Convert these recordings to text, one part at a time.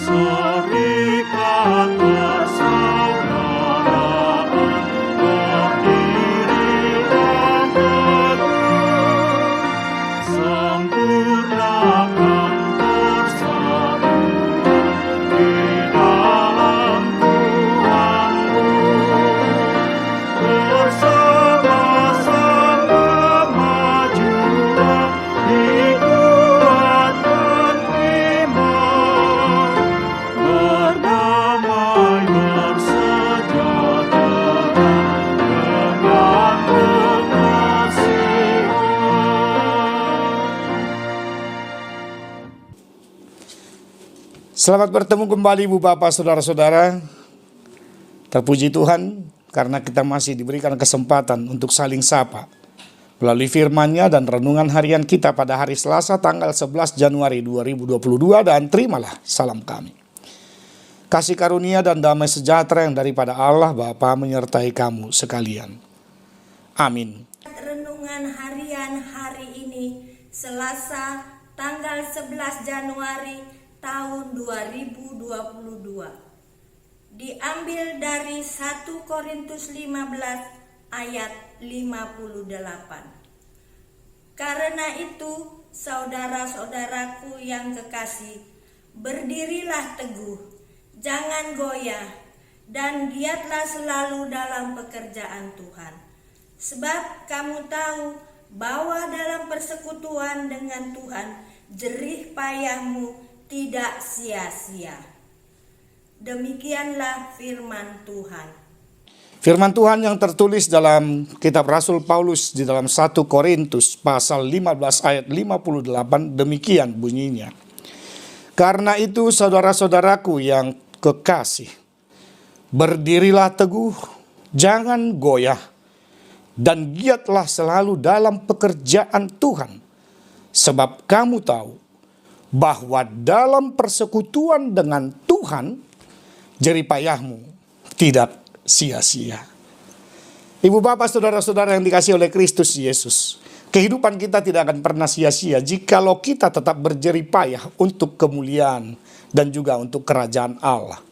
Serikat persaudaraan berdirilah teguh, sempurnakan persatuan di dalam Tuhanmu. Bersama-sama majulah dikuatkan iman, berdamai bersejahtera dengan pengasihan. Selamat bertemu kembali Ibu Bapak Saudara-saudara. Terpuji Tuhan karena kita masih diberikan kesempatan untuk saling sapa melalui firman-Nya dan renungan harian kita pada hari Selasa tanggal 11 Januari 2022, dan terimalah salam kami. Kasih karunia dan damai sejahtera yang daripada Allah Bapa menyertai kamu sekalian. Amin. Renungan harian hari ini Selasa tanggal 11 Januari tahun 2022. Diambil dari 1 Korintus 15 ayat 58. Karena itu, saudara-saudaraku yang kekasih, berdirilah teguh, jangan goyah, dan giatlah selalu dalam pekerjaan Tuhan. Sebab kamu tahu bahwa dalam persekutuan dengan Tuhan, jerih payahmu tidak sia-sia. Demikianlah firman Tuhan. Firman Tuhan yang tertulis dalam kitab Rasul Paulus di dalam 1 Korintus pasal 15 ayat 58, demikian bunyinya. Karena itu saudara-saudaraku yang kekasih, berdirilah teguh, jangan goyah, dan giatlah selalu dalam pekerjaan Tuhan. Sebab kamu tahu bahwa dalam persekutuan dengan Tuhan, jerih payahmu tidak sia-sia. Ibu bapak saudara-saudara yang dikasihi oleh Kristus Yesus, kehidupan kita tidak akan pernah sia-sia jikalau kita tetap berjerih payah untuk kemuliaan dan juga untuk kerajaan Allah.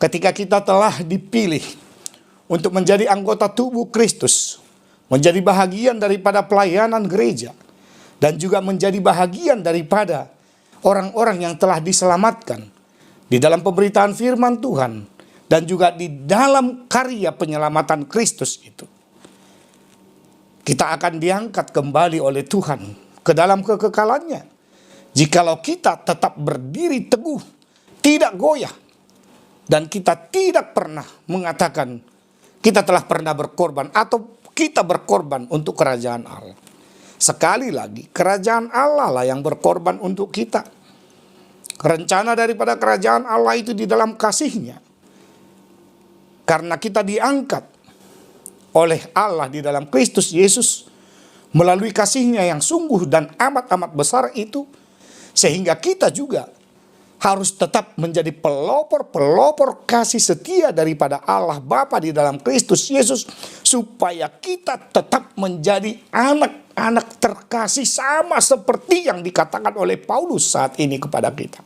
Ketika kita telah dipilih untuk menjadi anggota tubuh Kristus, menjadi bahagian daripada pelayanan gereja, dan juga menjadi bahagian daripada orang-orang yang telah diselamatkan di dalam pemberitaan firman Tuhan, dan juga di dalam karya penyelamatan Kristus itu, kita akan diangkat kembali oleh Tuhan ke dalam kekekalannya jikalau kita tetap berdiri teguh, tidak goyah, dan kita tidak pernah mengatakan kita telah pernah berkorban atau kita berkorban untuk kerajaan Allah. Sekali lagi, kerajaan Allah lah yang berkorban untuk kita. Rencana daripada kerajaan Allah itu di dalam kasih-Nya. Karena kita diangkat oleh Allah di dalam Kristus Yesus melalui kasih-Nya yang sungguh dan amat-amat besar itu, sehingga kita juga harus tetap menjadi pelopor-pelopor kasih setia daripada Allah Bapa di dalam Kristus Yesus, supaya kita tetap menjadi anak-anak terkasih sama seperti yang dikatakan oleh Paulus saat ini kepada kita.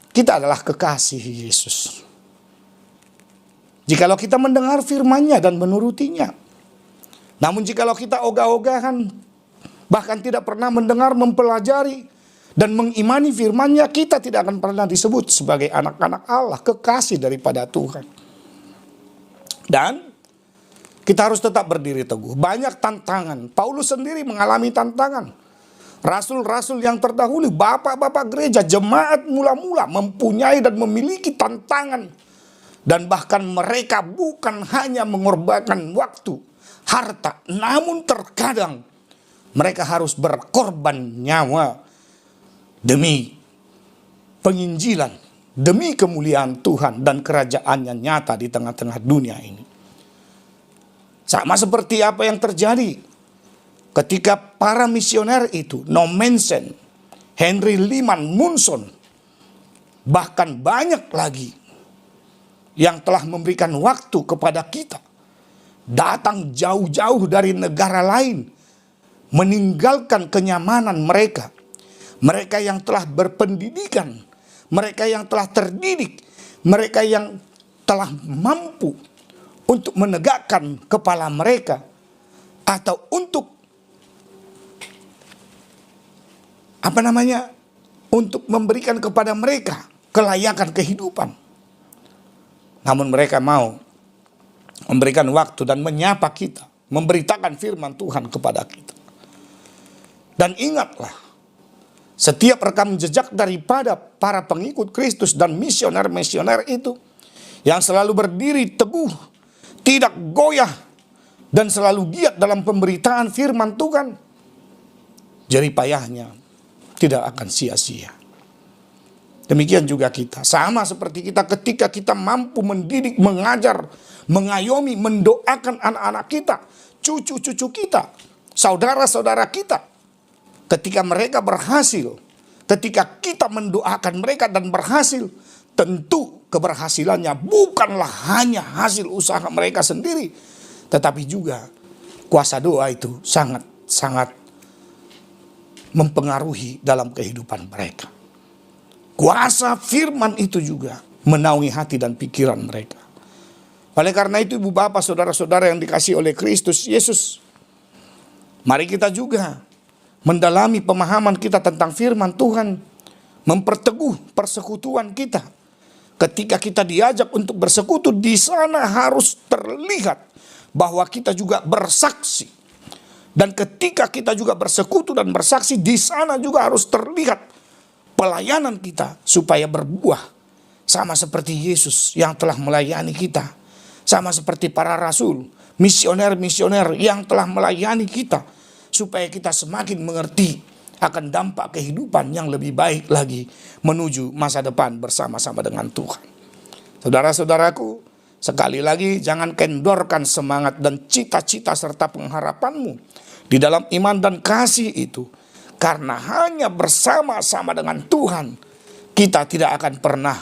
Kita adalah kekasih Yesus. Jikalau kita mendengar firman-Nya dan menurutinya. Namun jikalau kita ogah-ogahan, bahkan tidak pernah mendengar, mempelajari, dan mengimani firman-Nya, kita tidak akan pernah disebut sebagai anak-anak Allah, kekasih daripada Tuhan. Dan kita harus tetap berdiri teguh. Banyak tantangan. Paulus sendiri mengalami tantangan. Rasul-rasul yang terdahulu, bapak-bapak gereja, jemaat mula-mula mempunyai dan memiliki tantangan. Dan bahkan mereka bukan hanya mengorbankan waktu, harta, namun terkadang mereka harus berkorban nyawa demi penginjilan, demi kemuliaan Tuhan dan kerajaannya nyata di tengah-tengah dunia ini. Sama seperti apa yang terjadi ketika para misioner itu, Nommensen, Henry Lyman Munson, bahkan banyak lagi yang telah memberikan waktu kepada kita, datang jauh-jauh dari negara lain, meninggalkan kenyamanan mereka. Mereka yang telah berpendidikan, mereka yang telah terdidik, mereka yang telah mampu untuk menegakkan kepala mereka, atau untuk untuk memberikan kepada mereka kelayakan kehidupan. Namun mereka mau memberikan waktu dan menyapa kita, memberitakan firman Tuhan kepada kita. Dan ingatlah, setiap rekam jejak daripada para pengikut Kristus dan misioner-misioner itu yang selalu berdiri teguh, tidak goyah, dan selalu giat dalam pemberitaan firman Tuhan, jerih payahnya tidak akan sia-sia. Demikian juga kita, sama seperti kita ketika kita mampu mendidik, mengajar, mengayomi, mendoakan anak-anak kita, cucu-cucu kita, saudara-saudara kita. Ketika mereka berhasil, ketika kita mendoakan mereka dan berhasil, tentu keberhasilannya bukanlah hanya hasil usaha mereka sendiri, tetapi juga kuasa doa itu sangat mempengaruhi dalam kehidupan mereka. Kuasa firman itu juga menaungi hati dan pikiran mereka. Oleh karena itu, ibu bapak, saudara-saudara yang dikasihi oleh Kristus Yesus, mari kita juga mendalami pemahaman kita tentang firman Tuhan, memperteguh persekutuan kita. Ketika kita diajak untuk bersekutu, di sana harus terlihat bahwa kita juga bersaksi. Dan ketika kita juga bersekutu dan bersaksi, di sana juga harus terlihat pelayanan kita supaya berbuah. Sama seperti Yesus yang telah melayani kita. Sama seperti para rasul, misioner-misioner yang telah melayani kita. Supaya kita semakin mengerti akan dampak kehidupan yang lebih baik lagi menuju masa depan bersama-sama dengan Tuhan. Saudara-saudaraku, sekali lagi jangan kendorkan semangat dan cita-cita serta pengharapanmu di dalam iman dan kasih itu. Karena hanya bersama-sama dengan Tuhan, kita tidak akan pernah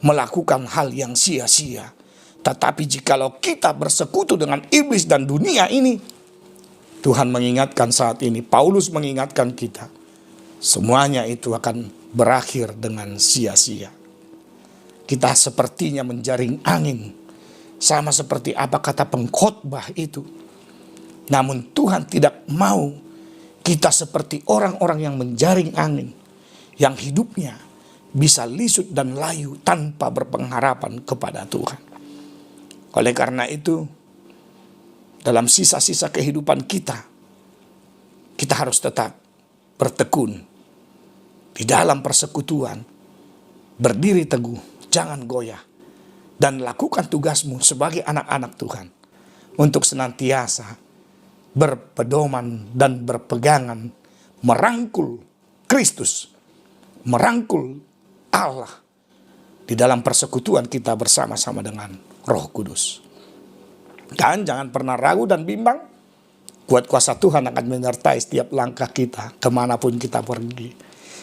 melakukan hal yang sia-sia. Tetapi jikalau kita bersekutu dengan iblis dan dunia ini, Tuhan mengingatkan saat ini, Paulus mengingatkan kita, semuanya itu akan berakhir dengan sia-sia. Kita sepertinya menjaring angin, sama seperti apa kata pengkhotbah itu. Namun Tuhan tidak mau kita seperti orang-orang yang menjaring angin, yang hidupnya bisa lisut dan layu tanpa berpengharapan kepada Tuhan. Oleh karena itu, dalam sisa-sisa kehidupan kita harus tetap bertekun di dalam persekutuan, berdiri teguh, jangan goyah, dan lakukan tugasmu sebagai anak-anak Tuhan untuk senantiasa berpedoman dan berpegangan merangkul Kristus, merangkul Allah di dalam persekutuan kita bersama-sama dengan Roh Kudus. Dan jangan pernah ragu dan bimbang, kuat kuasa Tuhan akan menyertai setiap langkah kita kemanapun kita pergi.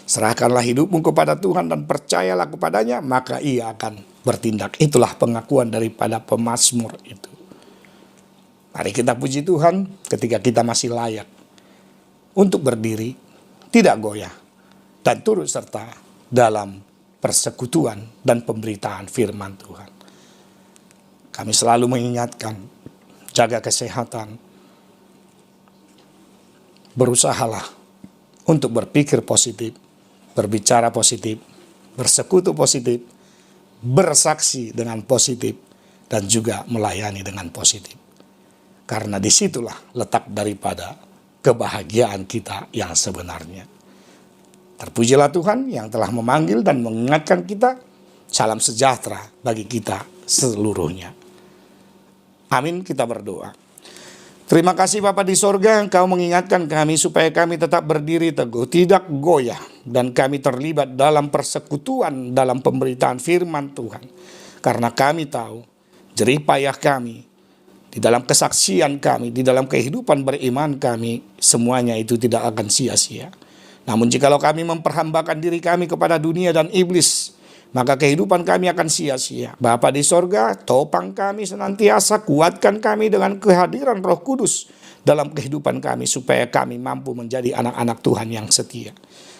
Serahkanlah hidupmu kepada Tuhan dan percayalah kepadanya, maka Ia akan bertindak. Itulah pengakuan daripada pemazmur itu. Mari kita puji Tuhan ketika kita masih layak untuk berdiri, tidak goyah, dan turut serta dalam persekutuan dan pemberitaan firman Tuhan. Kami selalu mengingatkan, jaga kesehatan, berusahalah untuk berpikir positif, berbicara positif, bersekutu positif, bersaksi dengan positif, dan juga melayani dengan positif. Karena disitulah letak daripada kebahagiaan kita yang sebenarnya. Terpujilah Tuhan yang telah memanggil dan mengingatkan kita. Salam sejahtera bagi kita seluruhnya. Amin, kita berdoa. Terima kasih Bapa di sorga, Engkau mengingatkan kami supaya kami tetap berdiri teguh, tidak goyah. Dan kami terlibat dalam persekutuan, dalam pemberitaan firman Tuhan. Karena kami tahu jerih payah kami, di dalam kesaksian kami, di dalam kehidupan beriman kami, semuanya itu tidak akan sia-sia. Namun jikalau kami memperhambakan diri kami kepada dunia dan iblis, maka kehidupan kami akan sia-sia. Bapa di sorga, topang kami senantiasa, kuatkan kami dengan kehadiran Roh Kudus, dalam kehidupan kami, supaya kami mampu menjadi anak-anak Tuhan yang setia.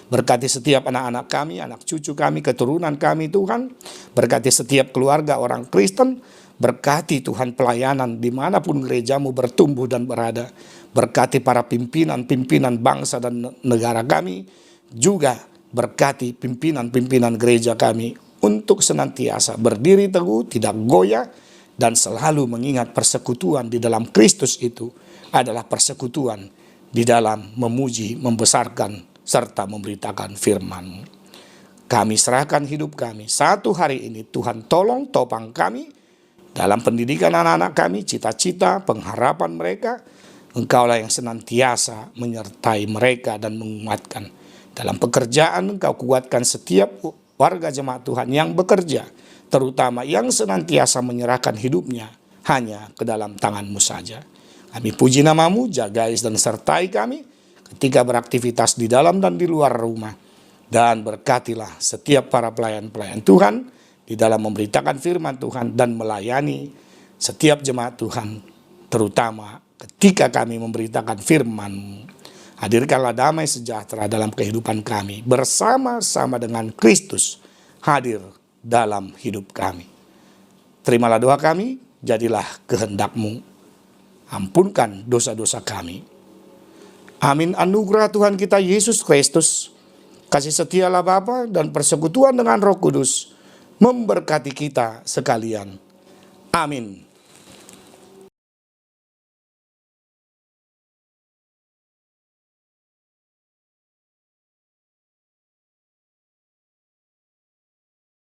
Berkati setiap anak-anak kami, anak cucu kami, keturunan kami Tuhan. Berkati setiap keluarga orang Kristen. Berkati Tuhan pelayanan dimanapun gerejamu bertumbuh dan berada. Berkati para pimpinan-pimpinan bangsa dan negara kami. Juga berkati pimpinan-pimpinan gereja kami untuk senantiasa berdiri teguh, tidak goyah, dan selalu mengingat persekutuan di dalam Kristus itu adalah persekutuan di dalam memuji, membesarkan, serta memberitakan firman-Mu. Kami serahkan hidup kami. Satu hari ini Tuhan tolong topang kami dalam pendidikan anak-anak kami, cita-cita, pengharapan mereka. Engkaulah yang senantiasa menyertai mereka dan menguatkan. Dalam pekerjaan Engkau kuatkan setiap warga jemaat Tuhan yang bekerja, terutama yang senantiasa menyerahkan hidupnya hanya ke dalam tangan-Mu saja. Kami puji nama-Mu, jagai dan sertai kami ketika beraktivitas di dalam dan di luar rumah. Dan berkatilah setiap para pelayan-pelayan Tuhan di dalam memberitakan firman Tuhan dan melayani setiap jemaat Tuhan, terutama ketika kami memberitakan firman-Mu. Hadirkanlah damai sejahtera dalam kehidupan kami, bersama-sama dengan Kristus hadir dalam hidup kami. Terimalah doa kami, jadilah kehendak-Mu. Ampunkan dosa-dosa kami. Amin. Anugerah Tuhan kita Yesus Kristus, kasih setialah Bapa, dan persekutuan dengan Roh Kudus memberkati kita sekalian. Amin.